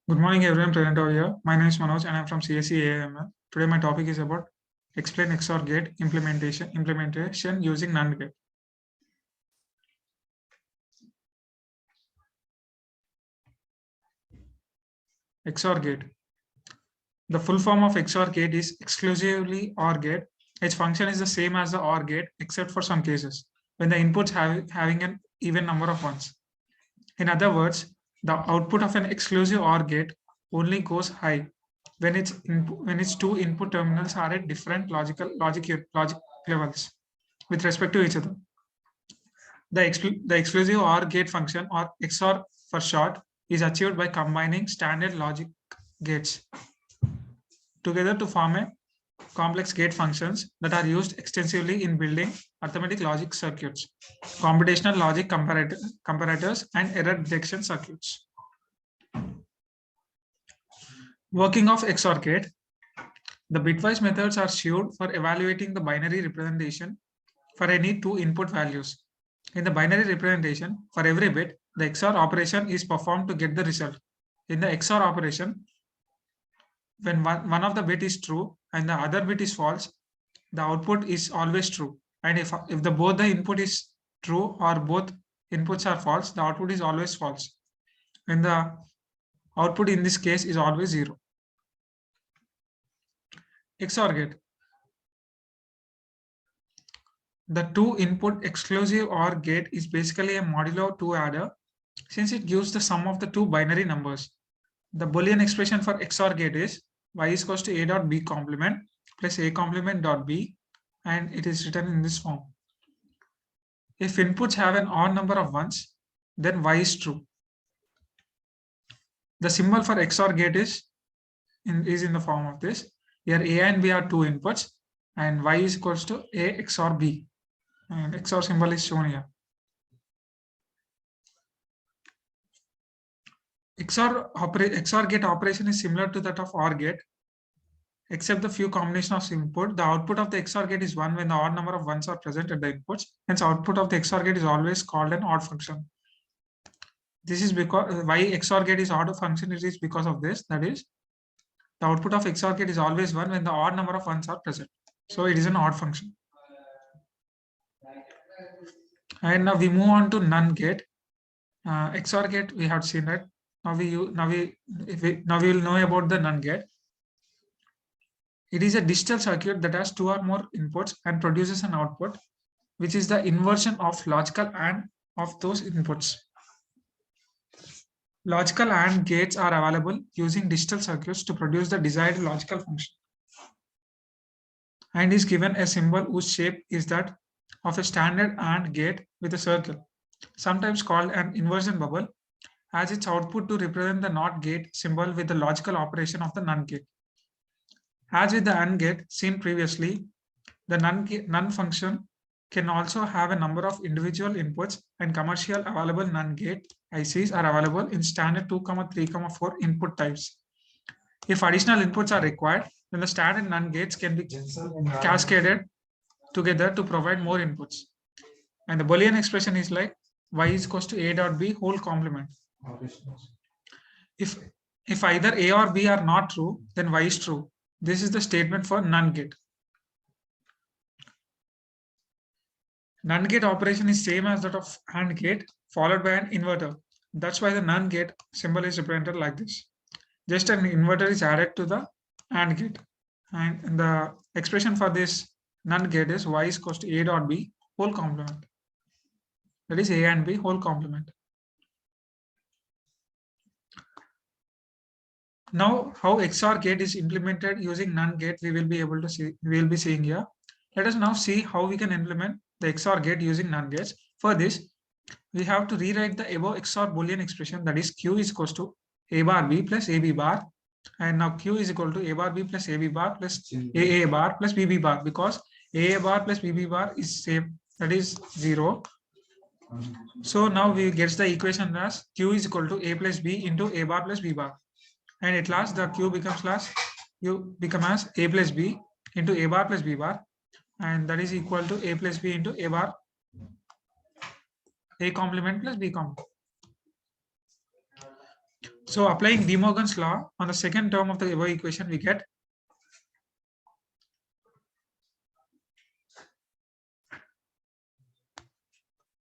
Good morning, everyone. Present over here. My name is Manoj, and I'm from CSE AML. Today, my topic is about explain XOR gate implementation using NAND gate. XOR gate. The full form of XOR gate is exclusively OR gate. Its function is the same as the OR gate, except for some cases when the inputs having an even number of ones. In other words, the output of an exclusive OR gate only goes high when its two input terminals are at different logic levels with respect to each other. The exclusive OR gate function, or XOR for short, is achieved by combining standard logic gates together to form a complex gate functions that are used extensively in building arithmetic logic circuits, computational logic comparators, and error detection circuits. Working of XOR gate. The bitwise methods are used for evaluating the binary representation for any two input values. In the binary representation, for every bit, the XOR operation is performed to get the result. In the XOR operation, when one of the bit is true and the other bit is false, the output is always true. And if both the input is true or both inputs are false, the output is always false. And the output in this case is always 0. XOR gate. The two input exclusive OR gate is basically a modulo 2 adder since it gives the sum of the two binary numbers. The Boolean expression for XOR gate is y is equals to a dot b complement plus a complement dot b, and it is written in this form. If inputs have an odd number of ones, then y is true. The symbol for XOR gate is in the form of this. Here a and b are two inputs and y is equals to a XOR b, and XOR symbol is shown here. XOR gate operation is similar to that of OR gate, except the few combination of input. The output of the XOR gate is 1 when the odd number of ones are present at the inputs. Hence, output of the XOR gate is always called an odd function. This is because why XOR gate is odd function. It is because of this. That is, the output of XOR gate is always 1 when the odd number of ones are present. So it is an odd function. And now we move on to NAND gate. XOR gate we have seen that. Now we will know about the NAND gate. It is a digital circuit that has two or more inputs and produces an output, which is the inversion of logical AND of those inputs. Logical AND gates are available using digital circuits to produce the desired logical function, and is given a symbol whose shape is that of a standard AND gate with a circle, sometimes called an inversion bubble, as its output to represent the NOT gate symbol with the logical operation of the NAND gate. As with the AND gate seen previously, the NAND function can also have a number of individual inputs, and commercial available NAND gate ICs are available in standard 2, 3, 4 input types. If additional inputs are required, then the standard NAND gates can be cascaded together to provide more inputs. And the Boolean expression is like y is equals to a dot b whole complement. If either a or b are not true, then y is true. This is the statement for NAND gate. NAND gate operation is same as that of AND gate followed by an inverter. That's why the NAND gate symbol is represented like this. Just an inverter is added to the AND gate. And the expression for this NAND gate is y is equals to a dot b whole complement. That is a and b whole complement. Now, how XOR gate is implemented using NAND gate, we will be seeing here. Let us now see how we can implement the XOR gate using NAND gates. For this, we have to rewrite the above XOR Boolean expression, that is q is equals to a bar b plus ab bar, and now q is equal to a bar b plus ab bar plus aa bar plus bb bar, because aa bar plus bb bar is same, that is 0. So now we get the equation as q is equal to a plus b into a bar plus b bar, and at last the q becomes as a plus b into a bar plus b bar, and that is equal to a plus b into a bar a complement plus b complement. So applying De Morgan's law on the second term of the above equation, we get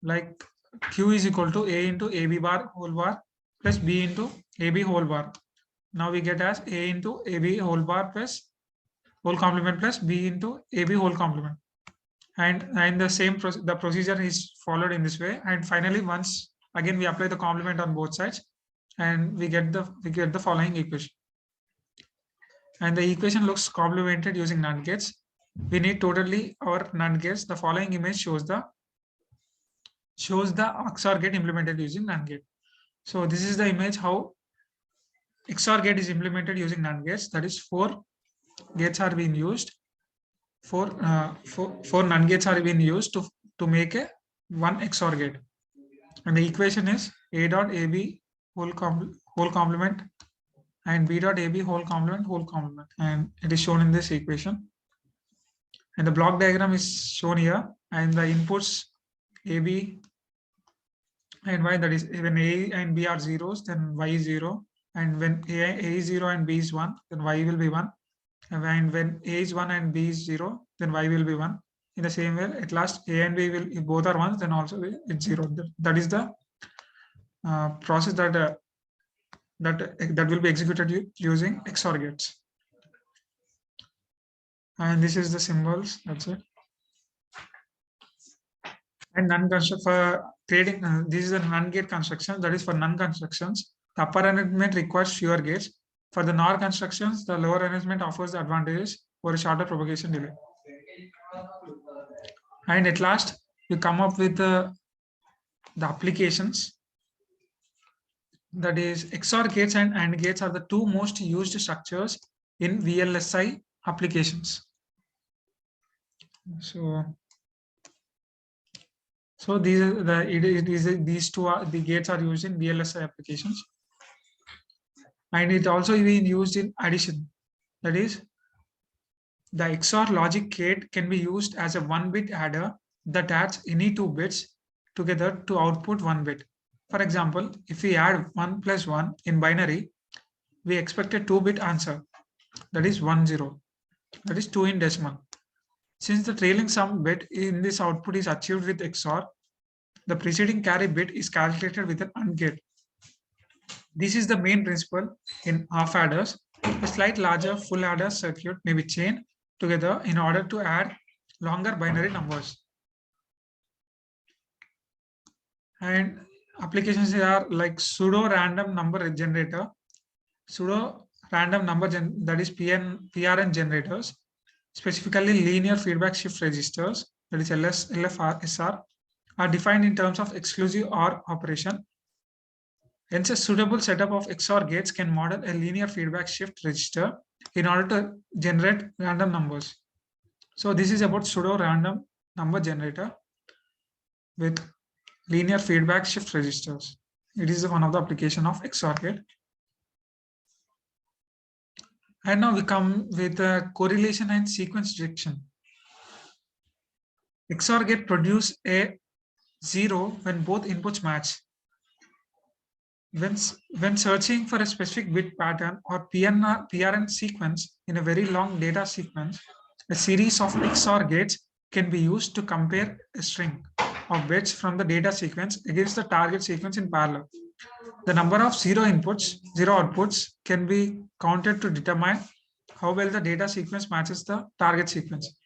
like Q is equal to A into AB bar whole bar plus B into AB whole bar. Now we get as A into AB whole bar plus whole complement plus B into AB whole complement. And the same the procedure is followed in this way. And finally, once again we apply the complement on both sides, and we get the following equation. And the equation looks complemented using NAND gates. We need totally our NAND gates. The following image shows the XOR gate implemented using NAND gate. So this is the image how XOR gate is implemented using NAND gates. That is, 4 gates are being used. Four NAND gates are being used to make a one XOR gate. And the equation is A dot AB whole complement and B dot AB whole complement. And it is shown in this equation. And the block diagram is shown here. And the inputs AB and Y, that is when A and B are zeros, then Y is 0. And when A is 0 and B is 1, then Y will be 1. And when A is 1 and B is 0, then Y will be 1. In the same way, at last A and B will, if both are 1s, then also it's 0. That is the process that will be executed using XOR gates. And this is the symbols. That's it. And NAND construction for creating this is a NAND gate construction. That is for NAND constructions. The upper arrangement requires fewer gates. For the NOR constructions, the lower arrangement offers the advantages for a shorter propagation delay. And at last, we come up with the applications. That is, XOR gates and AND gates are the two most used structures in VLSI applications. So these are these two are the gates are used in VLSI applications, and it also being used in addition. That is, the XOR logic gate can be used as a 1-bit adder that adds any 2 bits together to output 1 bit. For example, if we add 1 plus 1 in binary, we expect a 2-bit answer, that is 1 0, that is 2 in decimal. Since the trailing sum bit in this output is achieved with XOR, the preceding carry bit is calculated with an AND gate. This is the main principle in half adders. A slight larger full adder circuit may be chained together in order to add longer binary numbers. And applications are like pseudo random number generator, pseudo random number that is PRN generators, specifically linear feedback shift registers, that is LFSR, are defined in terms of exclusive OR operation. Hence, a suitable setup of XOR gates can model a linear feedback shift register in order to generate random numbers. So this is about pseudo random number generator with linear feedback shift registers. It is one of the application of XOR gate. And now we come with correlation and sequence detection. XOR gate produce a 0 when both inputs match. When searching for a specific bit pattern or PRN sequence in a very long data sequence, a series of XOR gates can be used to compare a string of bits from the data sequence against the target sequence in parallel. The number of 0 outputs can be counted to determine how well the data sequence matches the target sequence.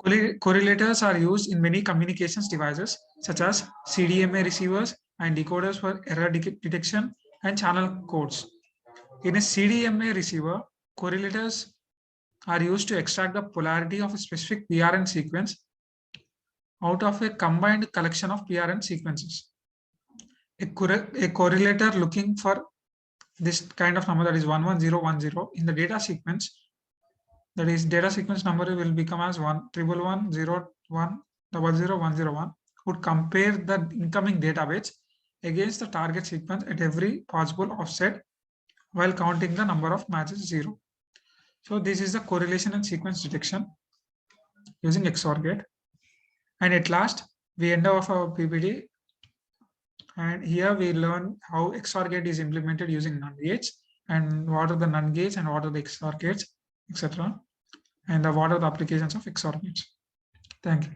Correlators are used in many communications devices such as CDMA receivers and decoders for error detection and channel codes. In a CDMA receiver, correlators are used to extract the polarity of a specific PRN sequence out of a combined collection of PRN sequences. A correlator looking for this kind of number, that is 11010 in the data sequence, that is data sequence number will become as 11101000101, would compare the incoming data bits against the target sequence at every possible offset while counting the number of matches 0. So this is the correlation and sequence detection using XOR gate. And at last, we end off our PPT And here we learn how XOR gate is implemented using NAND gates, and what are the NAND gates and what are the XOR gates, etc. And what are the applications of XOR gates. Thank you.